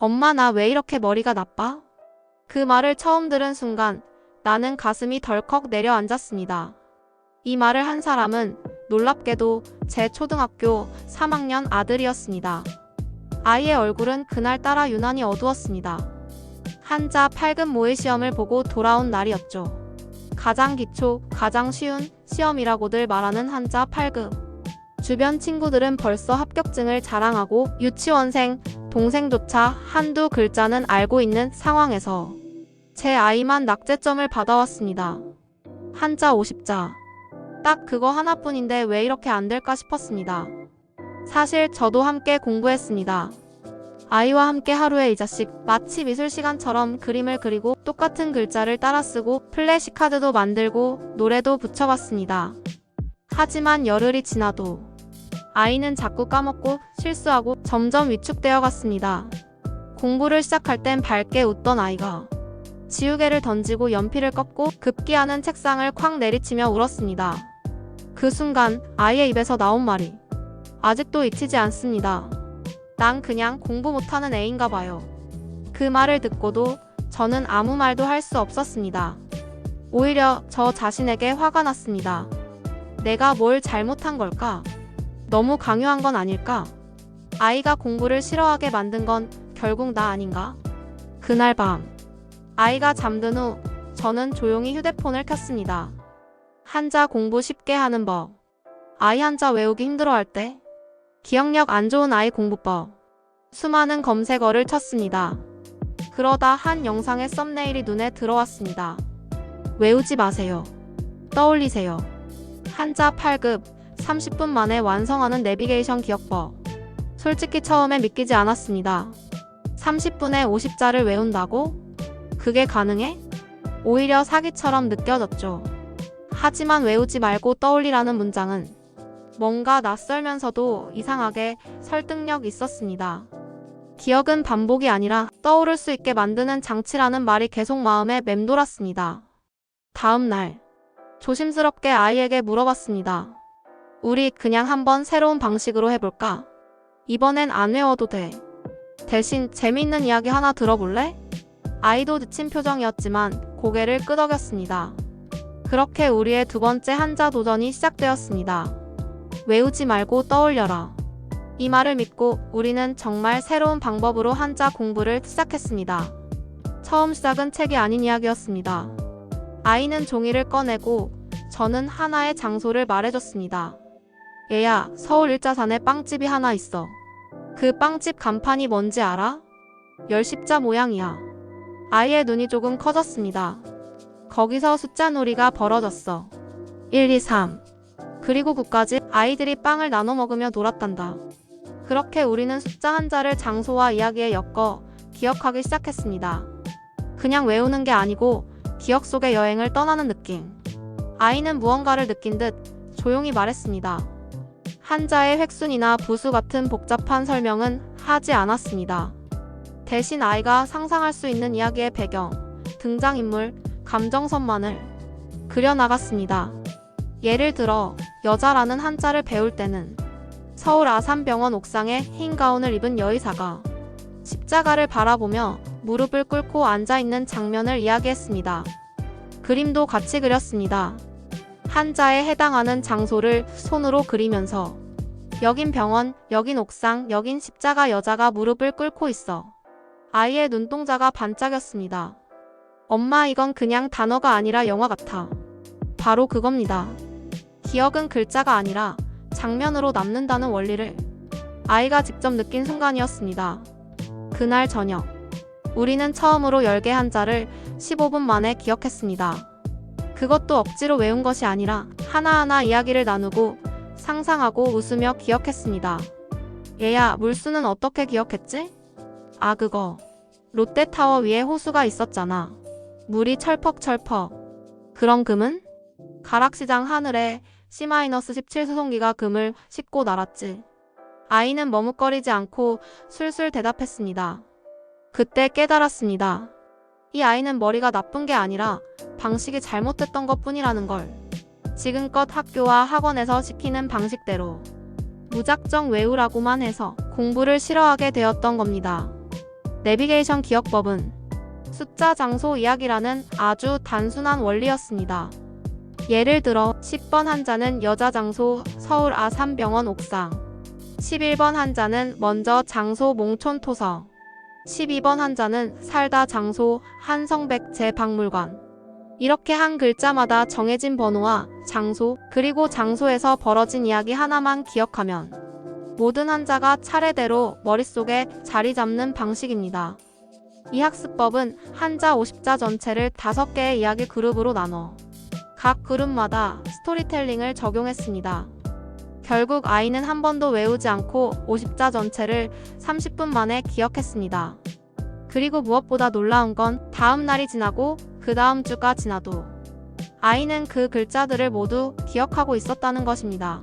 엄마 나 왜 이렇게 머리가 나빠? 그 말을 처음 들은 순간 나는 가슴이 덜컥 내려앉았습니다. 이 말을 한 사람은 놀랍게도 제 초등학교 3학년 아들이었습니다. 아이의 얼굴은 그날따라 유난히 어두웠습니다. 한자 8급 모의 시험을 보고 돌아온 날이었죠. 가장 기초, 가장 쉬운 시험이라고들 말하는 한자 8급. 주변 친구들은 벌써 합격증을 자랑하고 유치원생, 동생조차 한두 글자는 알고 있는 상황에서 제 아이만 낙제점을 받아왔습니다. 한자 50자. 딱 그거 하나뿐인데 왜 이렇게 안 될까 싶었습니다. 사실 저도 함께 공부했습니다. 아이와 함께 하루에 2자씩 마치 미술 시간처럼 그림을 그리고 똑같은 글자를 따라 쓰고 플래시카드도 만들고 노래도 붙여봤습니다. 하지만 열흘이 지나도 아이는 자꾸 까먹고 실수하고 점점 위축되어 갔습니다. 공부를 시작할 땐 밝게 웃던 아이가 지우개를 던지고 연필을 꺾고 급기야는 책상을 쾅 내리치며 울었습니다. 그 순간 아이의 입에서 나온 말이 아직도 잊히지 않습니다. 난 그냥 공부 못하는 애인가 봐요. 그 말을 듣고도 저는 아무 말도 할 수 없었습니다. 오히려 저 자신에게 화가 났습니다. 내가 뭘 잘못한 걸까? 너무 강요한 건 아닐까? 아이가 공부를 싫어하게 만든 건 결국 나 아닌가? 그날 밤 아이가 잠든 후 저는 조용히 휴대폰을 켰습니다. 한자 공부 쉽게 하는 법. 아이 한자 외우기 힘들어할 때 기억력 안 좋은 아이 공부법. 수많은 검색어를 쳤습니다. 그러다 한 영상의 썸네일이 눈에 들어왔습니다. 외우지 마세요. 떠올리세요. 한자 8급 30분 만에 완성하는 내비게이션 기억법. 솔직히 처음에 믿기지 않았습니다. 30분에 50자를 외운다고? 그게 가능해? 오히려 사기처럼 느껴졌죠. 하지만 외우지 말고 떠올리라는 문장은 뭔가 낯설면서도 이상하게 설득력 있었습니다. 기억은 반복이 아니라 떠오를 수 있게 만드는 장치라는 말이 계속 마음에 맴돌았습니다. 다음 날 조심스럽게 아이에게 물어봤습니다. 우리 그냥 한번 새로운 방식으로 해볼까? 이번엔 안 외워도 돼. 대신 재미있는 이야기 하나 들어볼래? 아이도 지친 표정이었지만 고개를 끄덕였습니다. 그렇게 우리의 두 번째 한자 도전이 시작되었습니다. 외우지 말고 떠올려라. 이 말을 믿고 우리는 정말 새로운 방법으로 한자 공부를 시작했습니다. 처음 시작은 책이 아닌 이야기였습니다. 아이는 종이를 꺼내고 저는 하나의 장소를 말해줬습니다. 얘야, 서울 일자산에 빵집이 하나 있어. 그 빵집 간판이 뭔지 알아? 열십자 모양이야. 아이의 눈이 조금 커졌습니다. 거기서 숫자 놀이가 벌어졌어. 1, 2, 3. 그리고 9까지 아이들이 빵을 나눠 먹으며 놀았단다. 그렇게 우리는 숫자 한자를 장소와 이야기에 엮어 기억하기 시작했습니다. 그냥 외우는 게 아니고 기억 속의 여행을 떠나는 느낌. 아이는 무언가를 느낀 듯 조용히 말했습니다. 한자의 획순이나 부수 같은 복잡한 설명은 하지 않았습니다. 대신 아이가 상상할 수 있는 이야기의 배경, 등장인물, 감정선만을 그려나갔습니다. 예를 들어 여자라는 한자를 배울 때는 서울 아산병원 옥상에 흰 가운을 입은 여의사가 십자가를 바라보며 무릎을 꿇고 앉아있는 장면을 이야기했습니다. 그림도 같이 그렸습니다. 한자에 해당하는 장소를 손으로 그리면서 여긴 병원, 여긴 옥상, 여긴 십자가 여자가 무릎을 꿇고 있어. 아이의 눈동자가 반짝였습니다. 엄마 이건 그냥 단어가 아니라 영화 같아. 바로 그겁니다. 기억은 글자가 아니라 장면으로 남는다는 원리를 아이가 직접 느낀 순간이었습니다. 그날 저녁 우리는 처음으로 10개 한자를 15분 만에 기억했습니다. 그것도 억지로 외운 것이 아니라 하나하나 이야기를 나누고 상상하고 웃으며 기억했습니다. 얘야, 물수는 어떻게 기억했지? 아 그거 롯데타워 위에 호수가 있었잖아. 물이 철퍽철퍽. 그럼 금은? 가락시장 하늘에 C-17 수송기가 금을 싣고 날았지. 아이는 머뭇거리지 않고 술술 대답했습니다. 그때 깨달았습니다. 이 아이는 머리가 나쁜 게 아니라 방식이 잘못됐던 것 뿐이라는 걸. 지금껏 학교와 학원에서 시키는 방식대로 무작정 외우라고만 해서 공부를 싫어하게 되었던 겁니다. 내비게이션 기억법은 숫자 장소 이야기라는 아주 단순한 원리였습니다. 예를 들어 10번 한자는 여자 장소 서울 아산병원 옥상, 11번 한자는 먼저 장소 몽촌토성, 12번 한자는 살다 장소 한성백 재박물관. 이렇게 한 글자마다 정해진 번호와 장소, 그리고 장소에서 벌어진 이야기 하나만 기억하면 모든 한자가 차례대로 머릿속에 자리 잡는 방식입니다. 이 학습법은 한자 50자 전체를 5개의 이야기 그룹으로 나눠 각 그룹마다 스토리텔링을 적용했습니다. 결국 아이는 한 번도 외우지 않고 50자 전체를 30분 만에 기억했습니다. 그리고 무엇보다 놀라운 건 다음 날이 지나고 그 다음 주가 지나도 아이는 그 글자들을 모두 기억하고 있었다는 것입니다.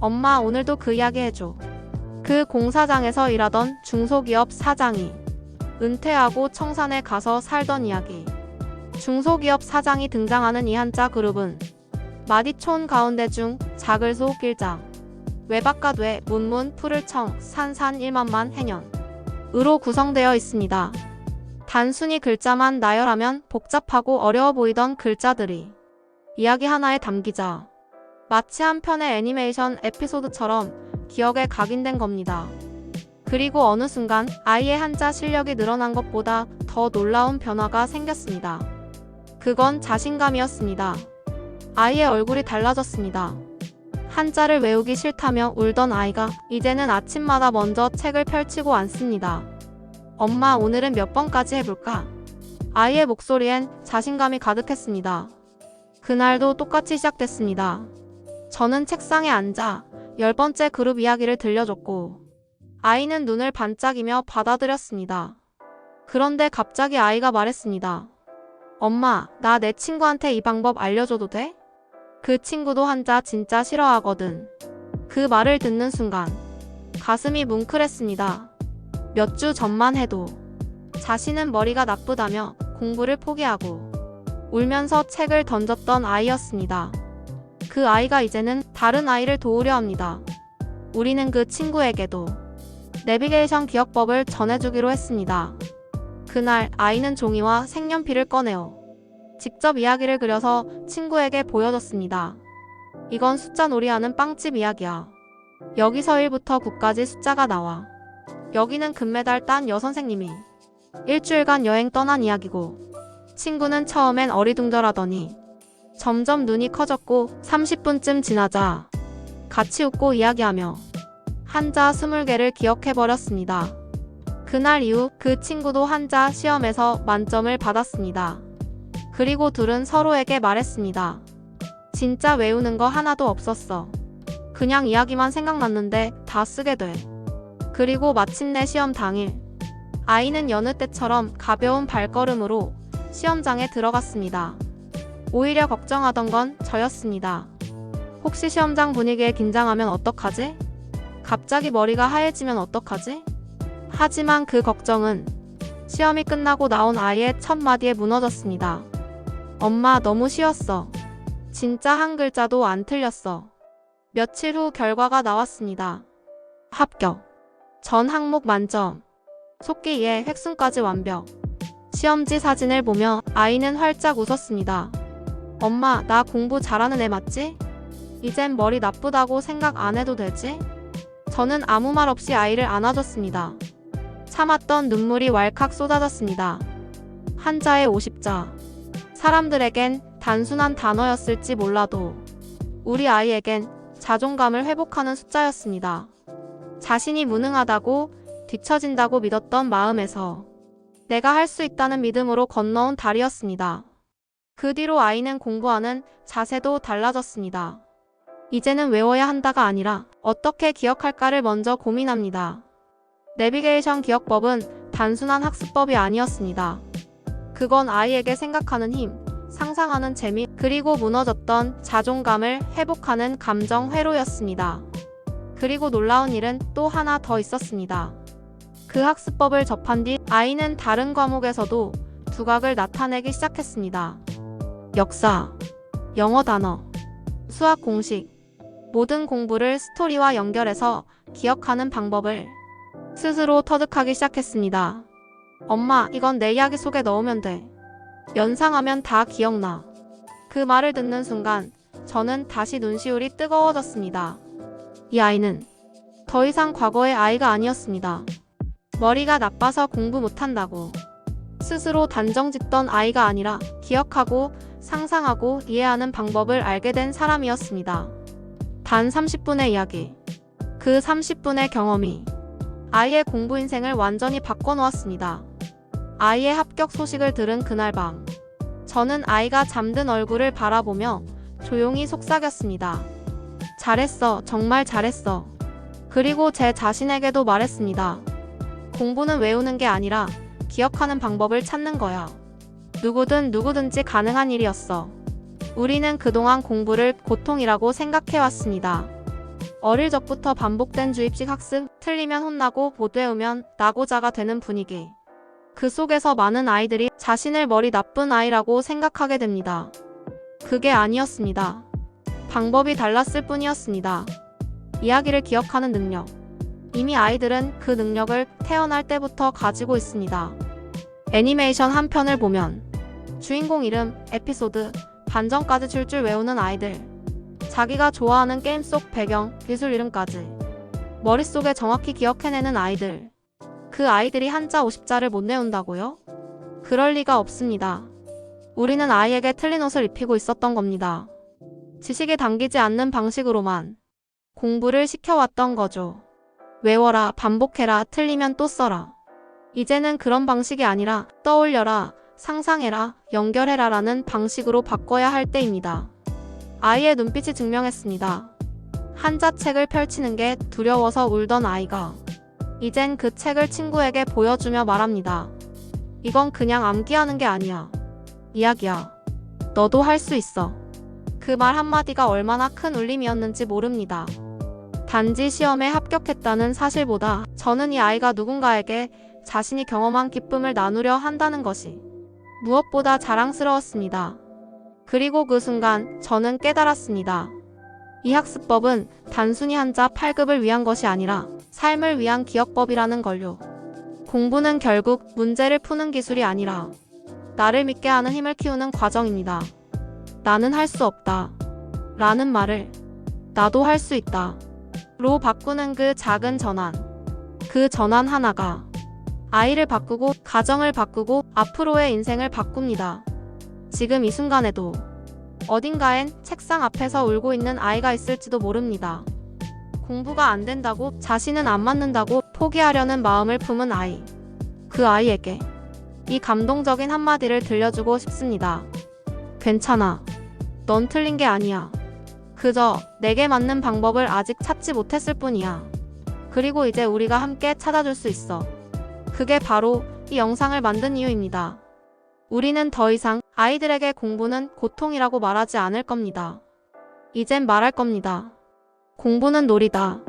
엄마, 오늘도 그 이야기 해줘. 그 공사장에서 일하던 중소기업 사장이 은퇴하고 청산에 가서 살던 이야기. 중소기업 사장이 등장하는 이 한자 그룹은 마디촌 가운데 중 자글소 길장, 외박가되 문문 푸를청 산산 일만만 해년으로 구성되어 있습니다. 단순히 글자만 나열하면 복잡하고 어려워 보이던 글자들이 이야기 하나에 담기자 마치 한 편의 애니메이션 에피소드처럼 기억에 각인된 겁니다. 그리고 어느 순간 아이의 한자 실력이 늘어난 것보다 더 놀라운 변화가 생겼습니다. 그건 자신감이었습니다. 아이의 얼굴이 달라졌습니다. 한자를 외우기 싫다며 울던 아이가 이제는 아침마다 먼저 책을 펼치고 앉습니다. 엄마, 오늘은 몇 번까지 해볼까? 아이의 목소리엔 자신감이 가득했습니다. 그날도 똑같이 시작됐습니다. 저는 책상에 앉아 10번째 그룹 이야기를 들려줬고 아이는 눈을 반짝이며 받아들였습니다. 그런데 갑자기 아이가 말했습니다. 엄마, 나 내 친구한테 이 방법 알려줘도 돼? 그 친구도 한자 진짜 싫어하거든. 그 말을 듣는 순간 가슴이 뭉클했습니다. 몇 주 전만 해도 자신은 머리가 나쁘다며 공부를 포기하고 울면서 책을 던졌던 아이였습니다. 그 아이가 이제는 다른 아이를 도우려 합니다. 우리는 그 친구에게도 내비게이션 기억법을 전해주기로 했습니다. 그날 아이는 종이와 색연필을 꺼내어 직접 이야기를 그려서 친구에게 보여줬습니다. 이건 숫자 놀이하는 빵집 이야기야. 여기서 1부터 9까지 숫자가 나와. 여기는 금메달 딴 여선생님이 일주일간 여행 떠난 이야기고, 친구는 처음엔 어리둥절하더니 점점 눈이 커졌고 30분쯤 지나자 같이 웃고 이야기하며 한자 20개를 기억해버렸습니다. 그날 이후 그 친구도 한자 시험에서 만점을 받았습니다. 그리고 둘은 서로에게 말했습니다. 진짜 외우는 거 하나도 없었어. 그냥 이야기만 생각났는데 다 쓰게 돼. 그리고 마침내 시험 당일, 아이는 여느 때처럼 가벼운 발걸음으로 시험장에 들어갔습니다. 오히려 걱정하던 건 저였습니다. 혹시 시험장 분위기에 긴장하면 어떡하지? 갑자기 머리가 하얘지면 어떡하지? 하지만 그 걱정은 시험이 끝나고 나온 아이의 첫 마디에 무너졌습니다. 엄마, 너무 쉬웠어. 진짜 한 글자도 안 틀렸어. 며칠 후 결과가 나왔습니다. 합격. 전 항목 만점. 속기 이해 획순까지 완벽. 시험지 사진을 보며 아이는 활짝 웃었습니다. 엄마, 나 공부 잘하는 애 맞지? 이젠 머리 나쁘다고 생각 안 해도 되지? 저는 아무 말 없이 아이를 안아줬습니다. 참았던 눈물이 왈칵 쏟아졌습니다. 한자의 50자. 사람들에겐 단순한 단어였을지 몰라도 우리 아이에겐 자존감을 회복하는 숫자였습니다. 자신이 무능하다고 뒤처진다고 믿었던 마음에서 내가 할 수 있다는 믿음으로 건너온 달이었습니다. 그 뒤로 아이는 공부하는 자세도 달라졌습니다. 이제는 외워야 한다가 아니라 어떻게 기억할까를 먼저 고민합니다. 내비게이션 기억법은 단순한 학습법이 아니었습니다. 그건 아이에게 생각하는 힘, 상상하는 재미, 그리고 무너졌던 자존감을 회복하는 감정 회로였습니다. 그리고 놀라운 일은 또 하나 더 있었습니다. 그 학습법을 접한 뒤 아이는 다른 과목에서도 두각을 나타내기 시작했습니다. 역사, 영어 단어, 수학 공식, 모든 공부를 스토리와 연결해서 기억하는 방법을 스스로 터득하기 시작했습니다. 엄마, 이건 내 이야기 속에 넣으면 돼. 연상하면 다 기억나. 그 말을 듣는 순간 저는 다시 눈시울이 뜨거워졌습니다. 이 아이는 더 이상 과거의 아이가 아니었습니다. 머리가 나빠서 공부 못한다고 스스로 단정짓던 아이가 아니라 기억하고 상상하고 이해하는 방법을 알게 된 사람이었습니다. 단 30분의 이야기. 그 30분의 경험이 아이의 공부 인생을 완전히 바꿔놓았습니다. 아이의 합격 소식을 들은 그날 밤, 저는 아이가 잠든 얼굴을 바라보며 조용히 속삭였습니다. 잘했어, 정말 잘했어. 그리고 제 자신에게도 말했습니다. 공부는 외우는 게 아니라 기억하는 방법을 찾는 거야. 누구든지 가능한 일이었어. 우리는 그동안 공부를 고통이라고 생각해왔습니다. 어릴 적부터 반복된 주입식 학습, 틀리면 혼나고 못 외우면 나고자가 되는 분위기. 그 속에서 많은 아이들이 자신을 머리 나쁜 아이라고 생각하게 됩니다. 그게 아니었습니다. 방법이 달랐을 뿐이었습니다. 이야기를 기억하는 능력. 이미 아이들은 그 능력을 태어날 때부터 가지고 있습니다. 애니메이션 한 편을 보면 주인공 이름, 에피소드, 반전까지 줄줄 외우는 아이들. 자기가 좋아하는 게임 속 배경, 기술 이름까지 머릿속에 정확히 기억해내는 아이들. 그 아이들이 한자 50자를 못 외운다고요? 그럴 리가 없습니다. 우리는 아이에게 틀린 옷을 입히고 있었던 겁니다. 지식이 당기지 않는 방식으로만 공부를 시켜왔던 거죠. 외워라, 반복해라, 틀리면 또 써라. 이제는 그런 방식이 아니라 떠올려라, 상상해라, 연결해라 라는 방식으로 바꿔야 할 때입니다. 아이의 눈빛이 증명했습니다. 한자책을 펼치는 게 두려워서 울던 아이가 이젠 그 책을 친구에게 보여주며 말합니다. 이건 그냥 암기하는 게 아니야. 이야기야. 너도 할 수 있어. 그 말 한마디가 얼마나 큰 울림이었는지 모릅니다. 단지 시험에 합격했다는 사실보다 저는 이 아이가 누군가에게 자신이 경험한 기쁨을 나누려 한다는 것이 무엇보다 자랑스러웠습니다. 그리고 그 순간 저는 깨달았습니다. 이 학습법은 단순히 한자 8급을 위한 것이 아니라 삶을 위한 기억법이라는 걸요. 공부는 결국 문제를 푸는 기술이 아니라 나를 믿게 하는 힘을 키우는 과정입니다. 나는 할 수 없다 라는 말을 나도 할 수 있다 로 바꾸는 그 작은 전환. 그 전환 하나가 아이를 바꾸고 가정을 바꾸고 앞으로의 인생을 바꿉니다. 지금 이 순간에도 어딘가엔 책상 앞에서 울고 있는 아이가 있을지도 모릅니다. 공부가 안 된다고, 자신은 안 맞는다고 포기하려는 마음을 품은 아이. 그 아이에게 이 감동적인 한마디를 들려주고 싶습니다. 괜찮아. 넌 틀린 게 아니야. 그저 내게 맞는 방법을 아직 찾지 못했을 뿐이야. 그리고 이제 우리가 함께 찾아줄 수 있어. 그게 바로 이 영상을 만든 이유입니다. 우리는 더 이상 아이들에게 공부는 고통이라고 말하지 않을 겁니다. 이젠 말할 겁니다. 공부는 놀이다.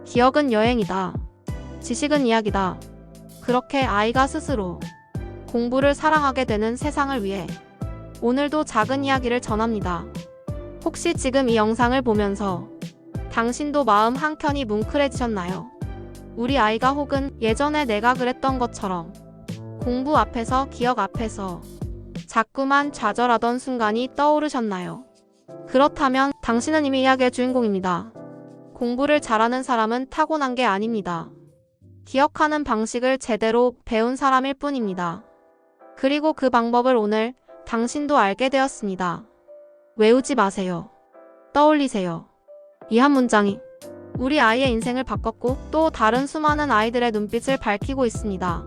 기억은 여행이다. 지식은 이야기다. 그렇게 아이가 스스로 공부를 사랑하게 되는 세상을 위해 오늘도 작은 이야기를 전합니다. 혹시 지금 이 영상을 보면서 당신도 마음 한켠이 뭉클해지셨나요? 우리 아이가 혹은 예전에 내가 그랬던 것처럼 공부 앞에서, 기억 앞에서 자꾸만 좌절하던 순간이 떠오르셨나요? 그렇다면 당신은 이미 이야기의 주인공입니다. 공부를 잘하는 사람은 타고난 게 아닙니다. 기억하는 방식을 제대로 배운 사람일 뿐입니다. 그리고 그 방법을 오늘 당신도 알게 되었습니다. 외우지 마세요. 떠올리세요. 이 한 문장이 우리 아이의 인생을 바꿨고 또 다른 수많은 아이들의 눈빛을 밝히고 있습니다.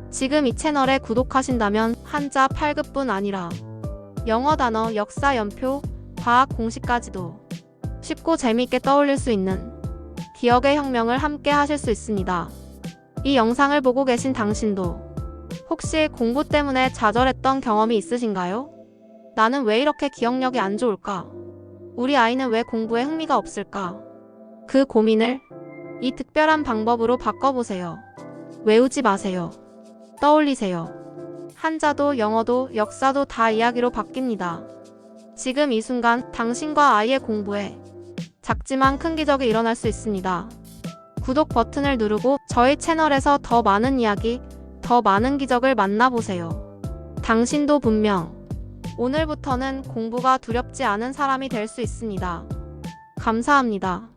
지금 이 채널에 구독하신다면 한자 8급뿐 아니라 영어 단어, 역사, 연표, 과학 공식까지도 쉽고 재미있게 떠올릴 수 있는 기억의 혁명을 함께 하실 수 있습니다. 이 영상을 보고 계신 당신도 혹시 공부 때문에 좌절했던 경험이 있으신가요? 나는 왜 이렇게 기억력이 안 좋을까? 우리 아이는 왜 공부에 흥미가 없을까? 그 고민을 이 특별한 방법으로 바꿔보세요. 외우지 마세요. 떠올리세요. 한자도 영어도 역사도 다 이야기로 바뀝니다. 지금 이 순간 당신과 아이의 공부에 작지만 큰 기적이 일어날 수 있습니다. 구독 버튼을 누르고 저희 채널에서 더 많은 이야기, 더 많은 기적을 만나보세요. 당신도 분명 오늘부터는 공부가 두렵지 않은 사람이 될 수 있습니다. 감사합니다.